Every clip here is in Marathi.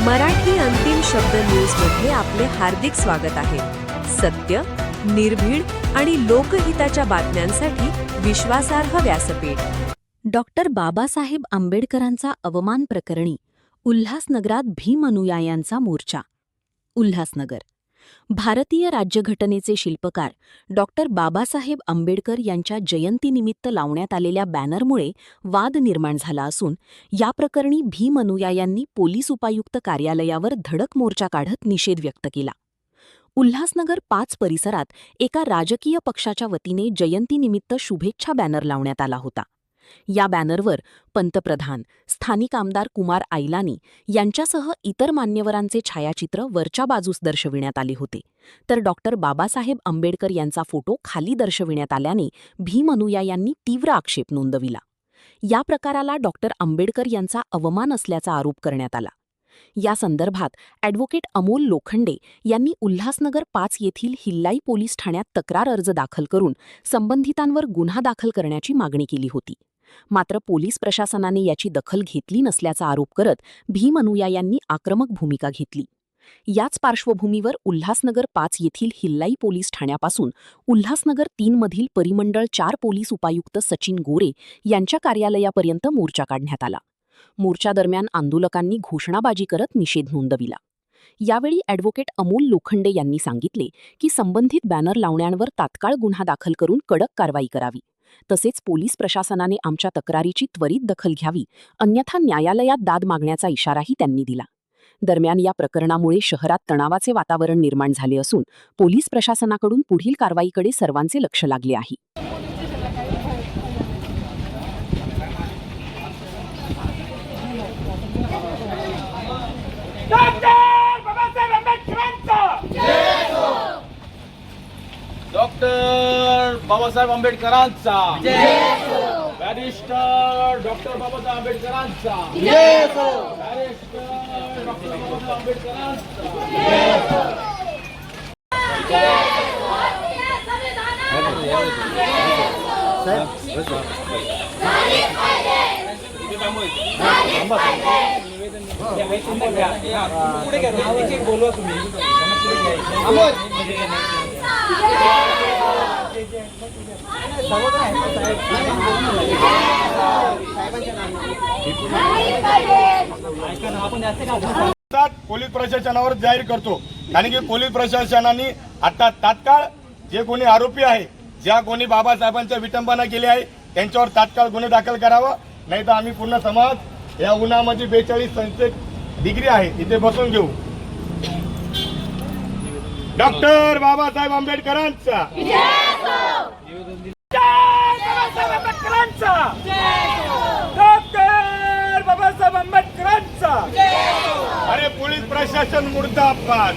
मराठी अंतिम शब्द न्यूज मध्ये आपले हार्दिक स्वागत आहे। सत्य, निर्भीड आणि लोकहिताच्या बातम्यांसाठी विश्वासार्ह व्यासपीठ। डॉक्टर बाबासाहेब आंबेडकरांचा अवमान प्रकरणी उल्हासनगरात भीम अनुयायांचा मोर्चा। उल्हासनगर। भारतीय राज्यघटनेचे शिल्पकार डॉक्टर बाबासाहेब आंबेडकर यांच्या जयंतीनिमित्त लावण्यात आलेल्या बॅनरमुळे वाद निर्माण झाला असून या प्रकरणी भीम अनुयायांनी पोलीस उपायुक्त कार्यालयावर धडक मोर्चा काढत निषेध व्यक्त केला। उल्हासनगर 5 परिसरात एका राजकीय पक्षाच्या वतीने जयंतीनिमित्त शुभेच्छा बॅनर लावण्यात आला होता। या बॅनरवर पंतप्रधान, स्थानिक आमदार कुमार आयलानी यांच्यासह इतर मान्यवरांचे छायाचित्र वरच्या बाजूस दर्शविण्यात आले होते, तर डॉक्टर बाबासाहेब आंबेडकर यांचा फोटो खाली दर्शविण्यात आल्याने भीम अनुयायांनी तीव्र आक्षेप नोंदविला। या प्रकाराला डॉक्टर आंबेडकर यांचा अवमान असल्याचा आरोप करण्यात आला। या संदर्भात ॲडव्होकेट अमोल लोखंडे यांनी उल्हासनगर 5 येथील हिल्लाई पोलीस ठाण्यात तक्रार अर्ज दाखल करून संबंधितांवर गुन्हा दाखल करण्याची मागणी केली होती। मात्र पोलीस प्रशासनाने याची दखल घेतली नसल्याचा आरोप करत भीम अनुयायांनी आक्रमक भूमिका घेतली। याच पार्श्वभूमीवर उल्हासनगर 5 येथील हिल्लाई पोलीस ठाण्यापासून उल्हासनगर 3 मधील परिमंडळ 4 पोलीस उपायुक्त सचिन गोरे यांच्या कार्यालयापर्यंत मोर्चा काढण्यात आला। मोर्चादरम्यान आंदोलकांनी घोषणाबाजी करत निषेध नोंदविला। यावेळी ॲडव्होकेट अमोल लोखंडे यांनी सांगितले की संबंधित बॅनर लावण्यांवर तात्काळ गुन्हा दाखल करून कडक कारवाई करावी, तसेच पोलीस प्रशासनाने आमच्या तक्रारीची त्वरित दखल घ्यावी, अन्यथा न्यायालयात दाद मागण्याचा इशाराही त्यांनी दिला। दरम्यान या प्रकरणामुळे शहरात तणावाचे वातावरण निर्माण झाले असून पोलीस प्रशासनाकडून पुढील कारवाईकडे सर्वांचे लक्ष लागले आहे। डॉक्टर बाबासाहेब आंबेडकरांचा बॅरिस्टर डॉक्टर बाबासाहेब आंबेडकरांचा बॅरिस्टर डॉक्टर बाबासाहेब आंबेडकरांचा बोलवा तुम्ही पोलीस प्रशासनावर जाहीर करतो, कारण की पोलीस प्रशासनाने आता तात्काळ जे कोणी आरोपी आहे, ज्या कोणी बाबासाहेबांच्या विटंबना केली आहे त्यांच्यावर तात्काळ गुन्हे दाखल करावा, नाही तर आम्ही पूर्ण समाज या उन्हामध्ये 42 संस्थेत डिग्री आहे इथे बसून घेऊ। डॉक्टर बाबासाहेब आंबेडकरांचा डॉक्टर बाबासाहेब आंबेडकरांचा अरे पोलीस प्रशासन मुर्दाबाद।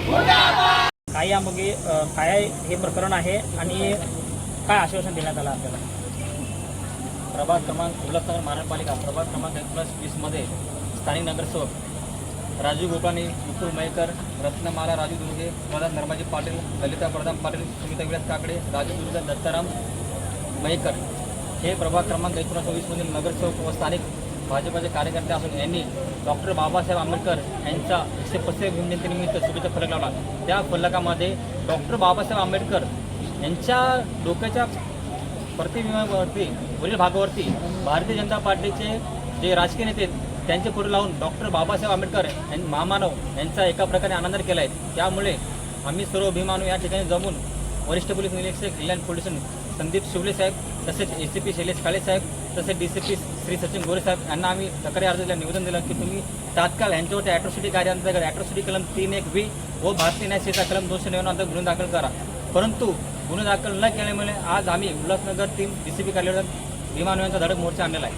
काय यामागे काय हे प्रकरण आहे आणि काय आश्वासन देण्यात आलं आपल्याला? प्रभाग क्रमांक उल्हासनगर महानगरपालिका प्रभाग क्रमांक 1+20 मध्ये स्थानिक नगरसेवक राजू गोपाणी, विपुल मयेकर, रत्नमाला राजू दुर्गे, प्रधान धर्माजी पाटील, ललिता प्रधान पाटील, सुमिता विलास काकडे, राजू दुर्गे, दत्ताराम मयेकर हे प्रभाग क्रमांक 1+20 मधील नगरसेवक व स्थानिक भाजपाचे कार्यकर्ते असून यांनी डॉक्टर बाबासाहेब आंबेडकर यांचा 135 जयंतीनिमित्त शुभेच्छा फलक लावला। त्या फलकामध्ये डॉक्टर बाबासाहेब आंबेडकर यांच्या डोक्याच्या प्रतिबिंबावरती वरील भागावरती भारतीय जनता पार्टीचे जे राजकीय नेते त्यांचे फोटो लावून डॉक्टर बाबासाहेब आंबेडकर यांनी महामानव यांचा एका प्रकारे आनंद केला आहे। त्यामुळे आम्ही सर्व भीमानू या ठिकाणी जमून वरिष्ठ पोलीस निरीक्षक कल्याण पोलीस संदीप शिवले साहेब, तसेच ACP शैलेश काळे साहेब, तसेच DCP श्री सचिन गोरे साहेब यांना आम्ही तक्रारी अर्ज दिला, निवेदन दिलं की तुम्ही तात्काळ यांच्यावरती ॲट्रॉसिटी कायद्याअंतर्गत ॲट्रॉसिटी कलम 3(1)(b) व भारतीय न्याय संहिता कलम 299 अंतर्गत गुन्हे दाखल करा। परंतु गुन्हे दाखल न केल्यामुळे आज आम्ही उल्हासनगर 3 DCP कार्यालयात भीमानूयांचा धडक मोर्चा आणलेला आहे।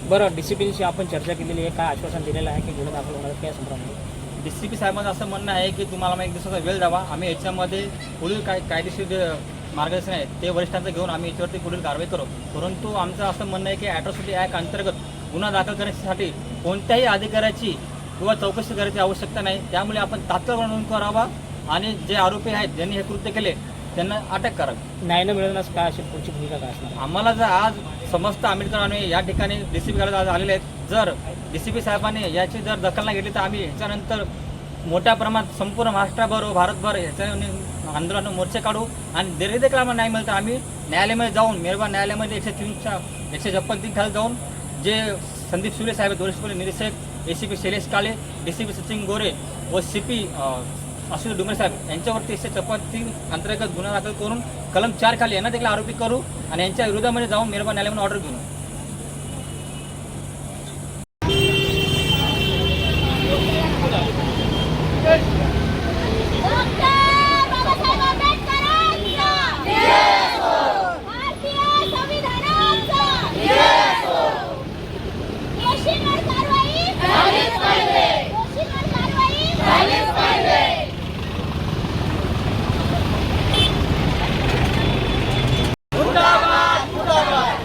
बरं, DCPशी आपण चर्चा केलेली आहे, काय आश्वासन दिलेलं आहे की गुन्हे दाखल होणार त्या संदर्भामध्ये? DCP साहेबांचं असं म्हणणं आहे की तुम्हाला मग 1 दिवसाचा वेळ द्यावा, आम्ही याच्यामध्ये पुढील कायदेशीर मार्गदर्शन आहे ते वरिष्ठांचं घेऊन आम्ही याच्यावरती पुढील कारवाई करू। परंतु आमचं असं म्हणणं आहे की ॲट्रॉसिटी ॲक्ट अंतर्गत गुन्हा दाखल करण्यासाठी कोणत्याही अधिकाऱ्याची किंवा चौकशी करायची आवश्यकता नाही। त्यामुळे आपण तात्काळ नोंद करावा आणि जे आरोपी आहेत ज्यांनी हे कृत्य केले त्यांना अटक करावी. न्याय न मिळवण्यास काय अशी पुढची भूमिका काय असणार? आम्हाला जर आज समस्त आंबेडकर आणि या ठिकाणी DCP कडे आज आलेले आहेत, जर DCP साहेबांनी याची जर दखल नाही घेतली तर आम्ही याच्यानंतर मोठ्या प्रमाणात संपूर्ण महाराष्ट्राभर भारतभर याच्या आंदोलन मोर्चे काढू आणि देखील आम्हाला नाही मिळतं आम्ही न्यायालयामध्ये जाऊन मेहरबान न्यायालयामध्ये 153 खाली जाऊन जे संदीप सुले साहेब, दोषी पोलीस निरीक्षक, ACP शैलेश काळे, DCP सचिन गोरे व CP आशुतोष डुमरे साहेब यांच्यावरती 154 अंतर्गत गुन्हा दाखल करून कलम 4 खाली यांना देखील आरोपी करू आणि यांच्या विरोधामध्ये जाऊन मेहरबान न्यायालयामध्ये ऑर्डर घेऊ.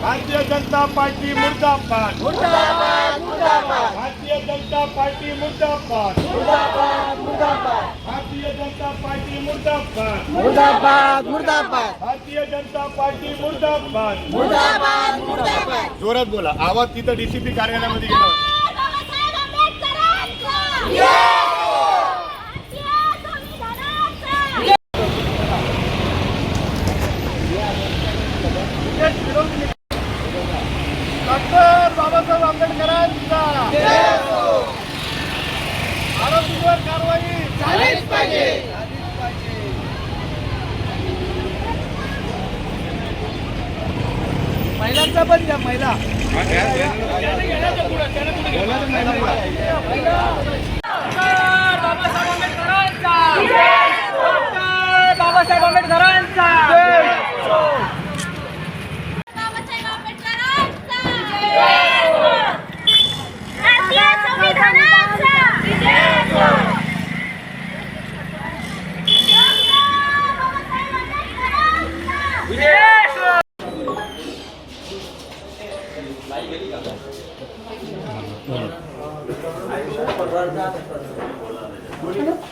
भारतीय जनता पार्टी मुर्दाबाद. भारतीय जनता पार्टी मुर्दाबाद. भारतीय जनता पार्टी मुर्दाबाद. भारतीय जनता पार्टी मुर्दाबाद. जोरात बोला, आवाज तिथं DCP कार्यालयामध्ये गेला. डॉक्टर बाबासाहेब आंबेडकरांचा आरोपीवर कारवाई झालीच पाहिजे. महिलांचा पण घ्या, महिला बाबासाहेब आंबेडकरांचा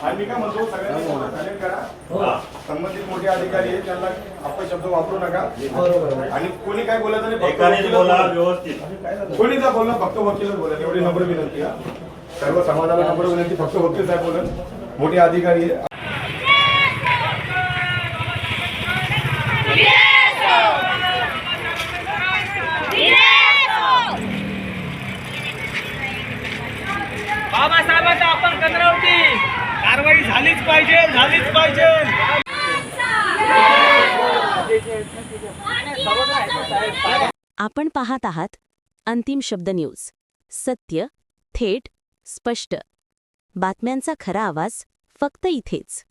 आम्ही काय म्हणतो, सगळ्यांनी चालेल करा. संबंधित मोठे अधिकारी आहेत त्यांना अपशब्द वापरू नका आणि कोणी काय बोलायचं नाही, फक्त बोला व्यवस्थित. कोणी जर बोलणं फक्त वकीलच बोला, एवढी नम्र विनंती आहे. सर्व समाजाला नम्र विनंती, फक्त वकील साहेब बोलत, मोठे अधिकारी आहे. बाबासाहेबांच्या आपण कचरावरती कारवाई झालीच पाहिजे, झालीच पाहिजे. आपण पाहत आहात अंतिम शब्द न्यूज. सत्य, थेट, स्पष्ट. बातम्यांचा खरा आवाज फक्त इथेच.